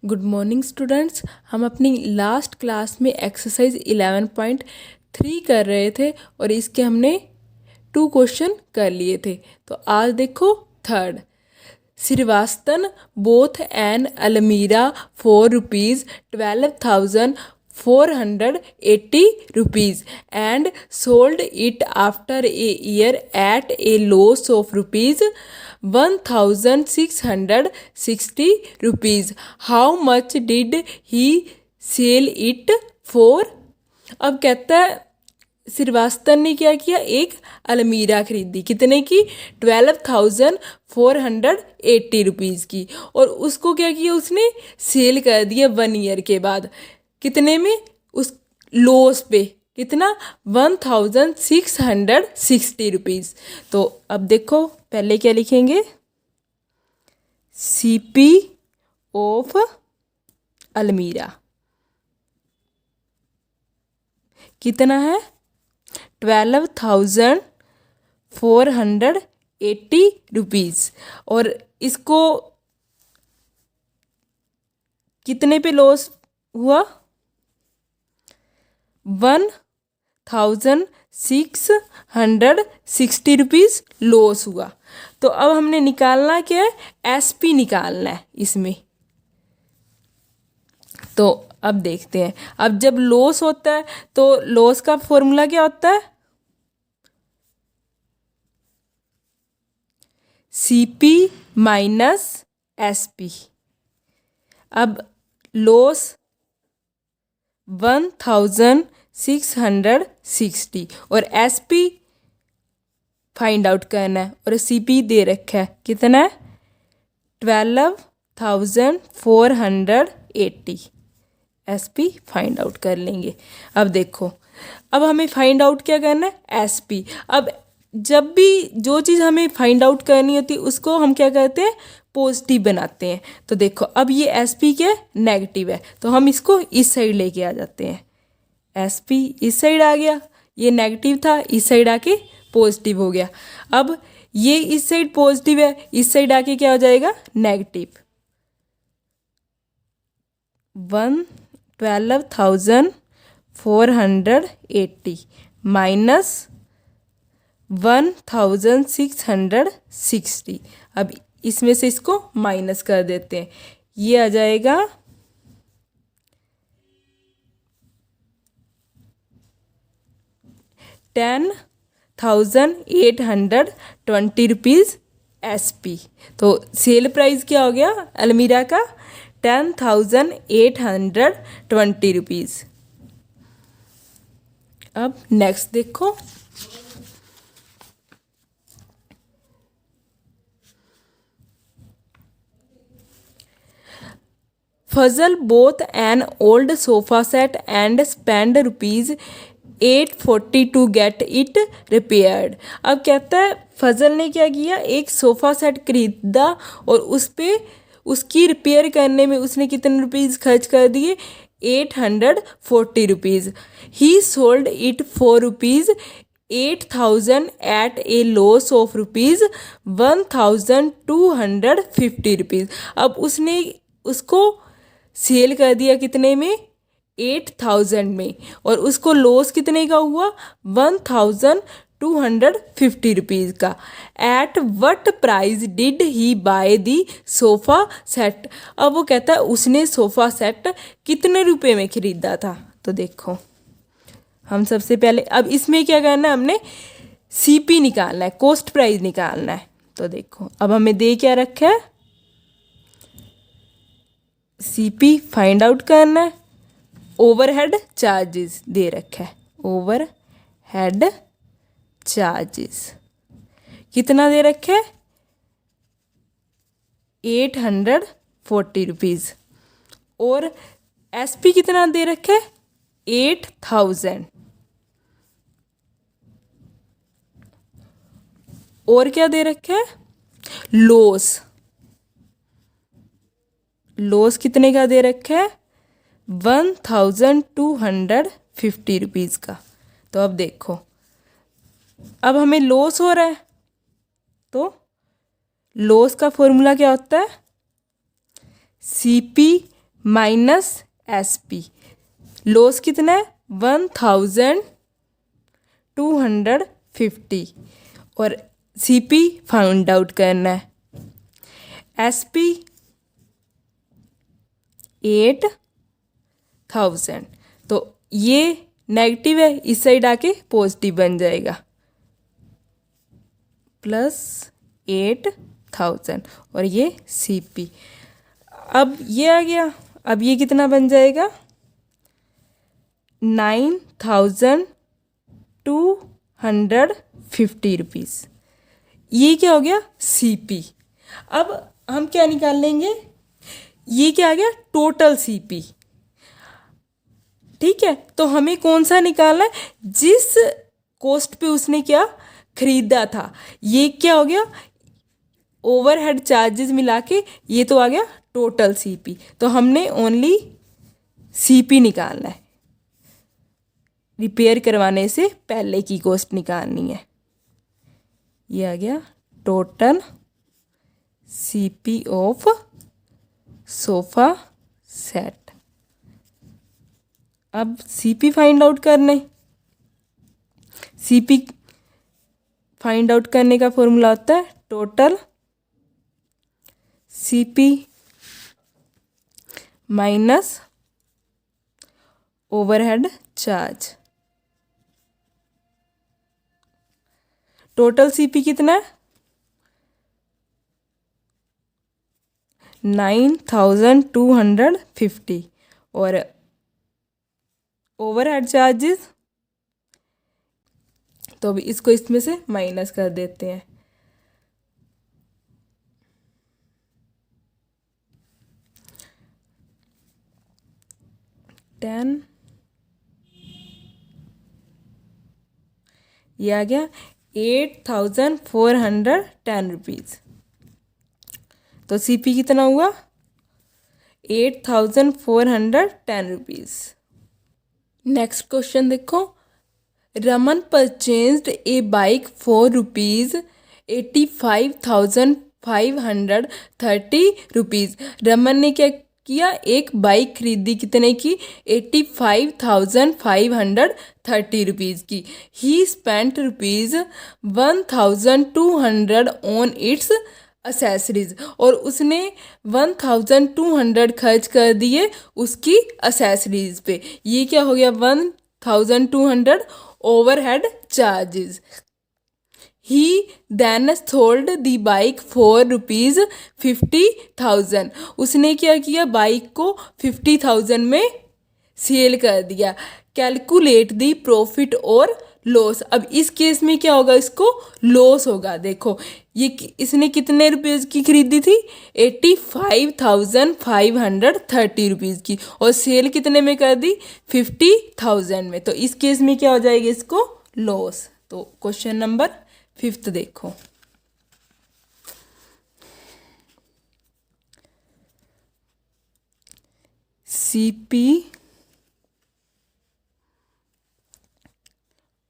Good morning students. हम अपनी last class में एक्सरसाइज 11.3 कर रहे थे और इसके हमने 2 क्वेश्चन कर लिए थे। तो आज देखो थर्ड। श्रीवास्तव बोथ एन अलमीरा for ₹12,480 and sold it after a year at a loss of ₹1,660. How much did he sell it for? अब कहता है श्रीवास्तव ने क्या किया, एक अलमीरा खरीदी, कितने की? ₹12,480 की, और उसको क्या किया, उसने सेल कर दिया 1 ईयर के बाद। कितने में? उस लॉस पे कितना? ₹1,660। तो अब देखो पहले क्या लिखेंगे, सीपी ऑफ अलमीरा कितना है? ₹12,480। और इसको कितने पे लॉस हुआ? ₹1,660 लॉस हुआ। तो अब हमने निकालना क्या है? एसपी निकालना है इसमें। तो अब देखते हैं। अब जब लॉस होता है तो लॉस का फॉर्मूला क्या होता है? CP minus SP. अब लॉस 1,660 और एसपी फाइंड आउट करना है, और सीपी दे रखा है कितना है? 12,480। एसपी फाइंड आउट कर लेंगे। अब देखो, अब हमें फाइंड आउट क्या करना है? एसपी। अब जब भी जो चीज़ हमें फाइंड आउट करनी होती है उसको हम क्या करते हैं? पॉजिटिव बनाते हैं। तो देखो अब ये एसपी क्या है? नेगेटिव है, तो हम इसको इस साइड लेके आ जाते हैं। एसपी इस साइड आ गया, ये नेगेटिव था, इस साइड आके पॉजिटिव हो गया। अब ये इस साइड पॉजिटिव है, इस साइड आके क्या हो जाएगा? नेगेटिव। 12,480 माइनस 1,660। अब इसमें से इसको माइनस कर देते हैं, ये आ जाएगा 10,820 एसपी। तो सेल प्राइस क्या हो गया अलमीरा का? 10,820। अब नेक्स्ट देखो, Fazal bought an old sofa set and spend ₹840 to get it repaired. अब कहता है फजल ने क्या किया, एक सोफ़ा सेट खरीदा और उस पर उसकी रिपेयर करने में उसने कितने रुपीज़ खर्च कर दिए? ₹840। He sold it for ₹8,000 at a loss of ₹1,250। अब उसने उसको सेल कर दिया कितने में? 8,000 में, और उसको लॉस कितने का हुआ? ₹1,250 का। At what price did he buy the sofa set? अब वो कहता है उसने सोफ़ा सेट कितने रुपए में खरीदा था। तो देखो हम सबसे पहले अब इसमें क्या करना है, हमने सीपी निकालना है, कॉस्ट प्राइस निकालना है। तो देखो अब हमें दे क्या रखा है? सीपी फाइंड आउट करना है। ओवरहेड चार्जेस दे रखा है, ओवरहेड चार्जेस कितना दे रखा है? ₹840। और एसपी कितना दे रखा है? 8,000। और क्या दे रखा है? लॉस। लॉस कितने का दे रखा है? ₹1,250 का। तो अब देखो, अब हमें लॉस हो रहा है, तो लॉस का फॉर्मूला क्या होता है? सीपी माइनस SP, लॉस कितना है 1250 और CP फाइंड आउट करना है। SP 8000, तो ये नेगेटिव है, इस साइड आके पॉजिटिव बन जाएगा +8000 और ये CP। अब ये आ गया, अब ये कितना बन जाएगा 9250 रुपीज़। ये क्या हो गया CP। अब हम क्या निकाल लेंगे, ये क्या आ गया टोटल CP। ठीक है, तो हमें कौन सा निकालना है, जिस कॉस्ट पे उसने क्या खरीदा था। ये क्या हो गया ओवरहेड चार्जेस मिला के, ये तो आ गया टोटल CP। तो हमने ओनली CP निकालना है, रिपेयर करवाने से पहले की कॉस्ट निकालनी है। ये आ गया total CP of sofa set. अब CP फाइंड आउट करने, CP फाइंड आउट करने का फॉर्मूला होता है total CP minus overhead charge. Total CP कितना है 9250 और ओवरहेड चार्जेस, तो अभी इसको इसमें से माइनस कर देते हैं। ये आ गया 8410 रुपीज़। तो CP कितना हुआ 8410 रुपीज़। नेक्स्ट क्वेश्चन देखो, Raman purchased A bike for ₹85,530 Raman ने क्या किया, एक बाइक खरीदी, कितने की 85,530 रुपीज़ की। ही स्पेंट ₹1200 ऑन इट्स असेसरीज, और उसने 1200 खर्च कर दिए उसकी असेसरीज पे। ये क्या हो गया 1200 overhead charges. He then sold the bike for ₹50,000, उसने क्या किया बाइक को 50,000 में सेल कर दिया। कैलकुलेट दी प्रॉफिट और लॉस, अब इस केस में क्या होगा, इसको लॉस होगा। देखो ये इसने कितने रुपीज़ की खरीदी थी 85,530 रुपीज़ की, और सेल कितने में कर दी 50,000 में, तो इस केस में क्या हो जाएगा इसको लॉस। तो क्वेश्चन नंबर 5 देखो, CP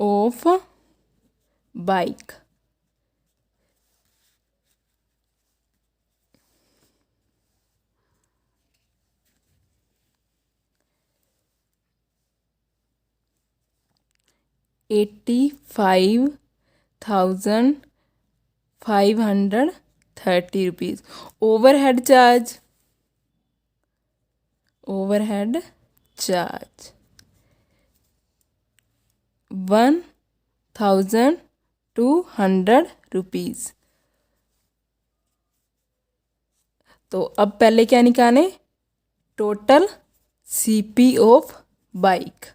of bike. ₹85,530 rupees. Overhead charge 1,200 rupees. तो अब पहले क्या निकालें, total CP of bike.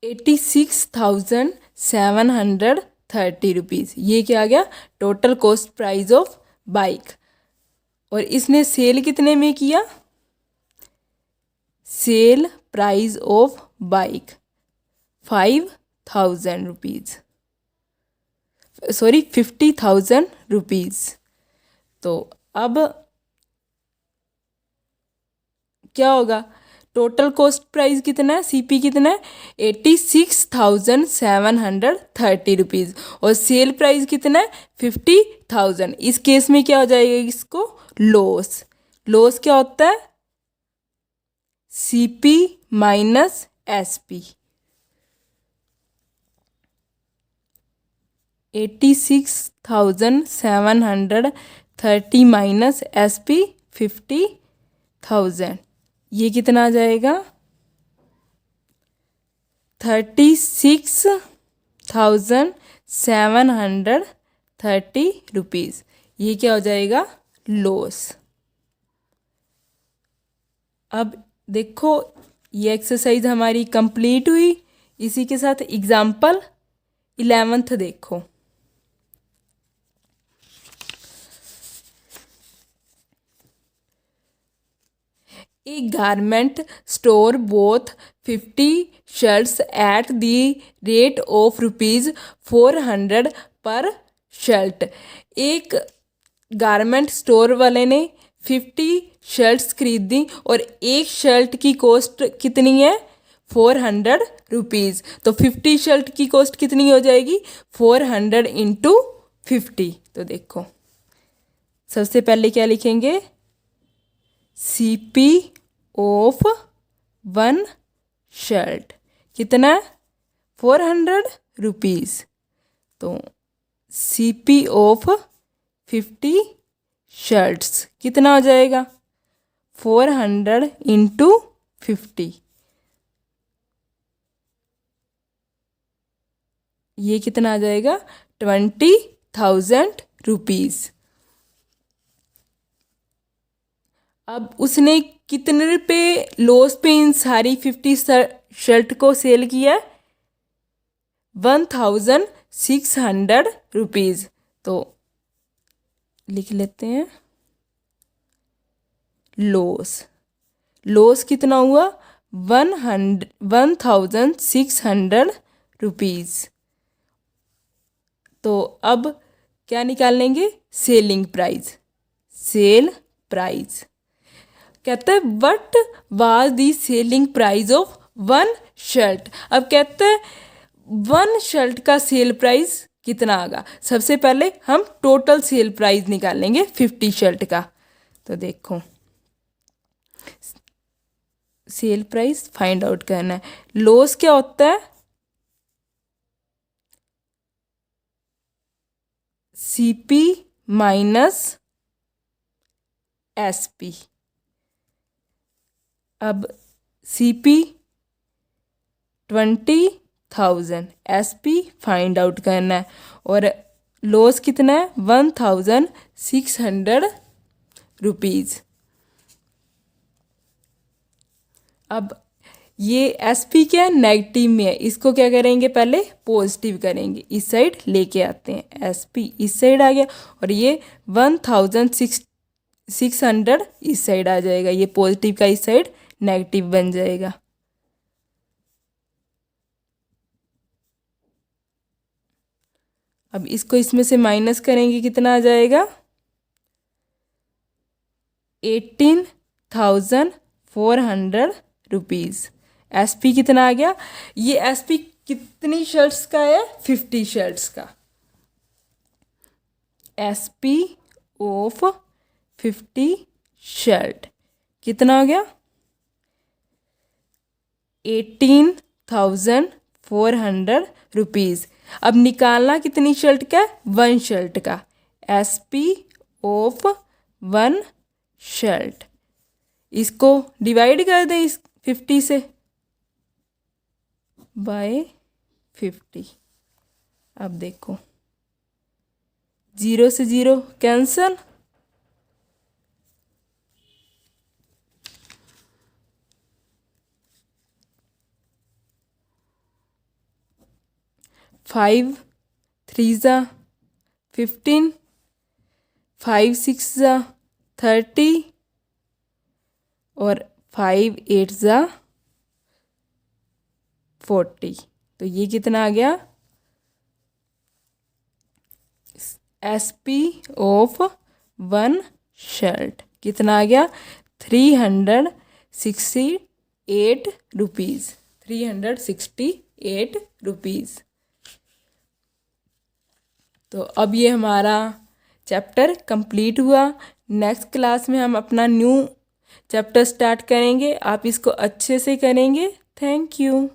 ₹86,730 rupees. ये क्या आ गया total cost price of bike. और इसने सेल कितने में किया, sale price of bike 5,000 rupees, sorry 50,000 rupees. तो अब क्या होगा, टोटल कॉस्ट प्राइस कितना है, सीपी कितना है, 86,730 और सेल प्राइस कितना है, 50,000। इस केस में क्या हो जाएगा, इसको लॉस। लॉस क्या होता है, CP minus SP. 86,730 minus SP 50,000, ये कितना आ जाएगा, 36,730 रुपीज़। ये क्या हो जाएगा, लॉस। अब देखो ये एक्सरसाइज हमारी कंप्लीट हुई। इसी के साथ एग्जाम्पल 11th देखो। A garment store both 50 shirts at the rate of ₹400 पर शर्ट। एक गारमेंट स्टोर वाले ने 50 शर्ट्स खरीदी और एक शर्ट की कॉस्ट कितनी है, 400 रुपीज़। तो 50 शर्ट की कॉस्ट कितनी हो जाएगी, 400 इंटू 50। तो देखो सबसे पहले क्या लिखेंगे, सीपी ऑफ वन शर्ट कितना है, 400 रुपीज़। तो सीपी ऑफ 50 शर्ट्स कितना हो जाएगा, 400 इंटू 50। ये कितना आ जाएगा, 20,000 रुपीज़। अब उसने कितने रुपये लॉस पे इन सारी 50 शर्ट को सेल किया, 1,600 रुपीज़। तो लिख लेते हैं लॉस। लॉस कितना हुआ, 1,600 रुपीज़। तो अब क्या निकाल लेंगे, सेलिंग प्राइस। सेल प्राइस कहते हैं what was the selling price of one shirt. अब कहते हैं वन शर्ट का सेल प्राइस कितना आएगा। सबसे पहले हम टोटल सेल प्राइस निकाल लेंगे 50 शर्ट का। तो देखो सेल प्राइस फाइंड आउट करना है। लॉस क्या होता है, सीपी माइनस एसपी। अब सीपी 20,000, एसपी फाइंड आउट करना है और लॉस कितना है, 1,600 रुपीज़। अब ये एसपी क्या है, नेगेटिव में है, इसको क्या करेंगे, पहले पॉजिटिव करेंगे, इस साइड लेके आते हैं। एसपी इस साइड आ गया और ये 1,600 इस साइड आ जाएगा। ये पॉजिटिव का इस साइड नेगेटिव बन जाएगा। अब इसको इसमें से माइनस करेंगे, कितना आ जाएगा, 18,400 रुपीज़। एसपी कितना आ गया, ये एसपी कितनी शर्ट्स का है, 50 शर्ट्स का। एसपी ऑफ 50 शर्ट कितना हो गया, 18,400 रुपीज़। अब निकालना कितनी शर्ट का, वन शर्ट का। एसपी ऑफ वन शर्ट, इसको डिवाइड कर दें इस 50 से, बाय 50। अब देखो 0 से 0 कैंसल, 5 3 ज़ा 15, 5 6 ज़ा 30 और 5 8 ज़ा 40। तो ये कितना आ गया, एसपी ऑफ वन शर्ट कितना आ गया, 360 368 रुपीज़, 368 रुपीज़। तो अब ये हमारा चैप्टर कंप्लीट हुआ। नेक्स्ट क्लास में हम अपना न्यू चैप्टर स्टार्ट करेंगे। आप इसको अच्छे से करेंगे। Thank you.